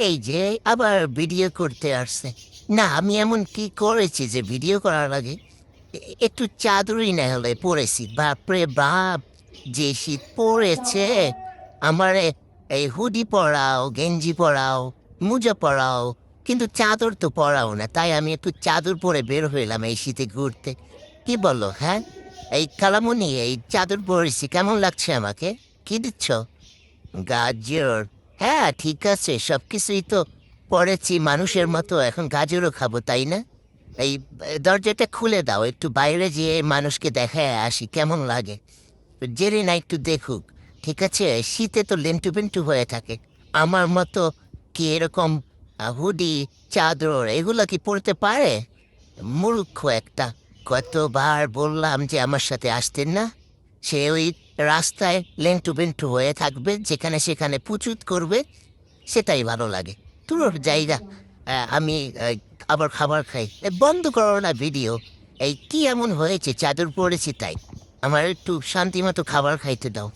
এই যে আবার ভিডিও করতে আসছে। না, আমি এমন কি করেছি যে ভিডিও করার আগে একটু চাদরই না হলে পরেছি। বাপরে বাপ, যে শীত পড়েছে! আমারে এই হুডি পরাও, গেঞ্জি পরাও, মোজা পরাও, কিন্তু চাদর তো পরাও না। তাই আমি একটু চাদর পরে বের হইলাম এই শীতে ঘুরতে। কি বলো, হ্যাঁ? এই কালামুনি, এই চাদর পরেছি, কেমন লাগছে আমাকে? কি দিচ্ছ? গাজর? হ্যাঁ, ঠিক আছে, সবকিছুই তো পড়েছি মানুষের মতো, এখন গাজরও খাবো, তাই না? এই দরজাটা খুলে দাও, একটু বাইরে যেয়ে মানুষকে দেখায় আসি কেমন লাগে। জেরে না একটু দেখুক। ঠিক আছে, শীতে তো লেন্টু পেন্টু হয়ে থাকে। আমার মতো কি এরকম হুডি, চাদর এগুলো কি পরতে পারে? মূর্খ একটা। কতবার বললাম যে আমার সাথে আসতেন না। সে ওই রাস্তায় লেন্টু বেন্টু হয়ে থাকবে, যেখানে সেখানে পুচুত করবে, সেটাই ভালো লাগে। তোর জায়গা। আমি আবার খাবার খাই। বন্ধ করো না ভিডিও। এই কি এমন হয়েছে, চাদর পড়েছি তাই? আমার একটু শান্তি মতো খাবার খাইতে দাও।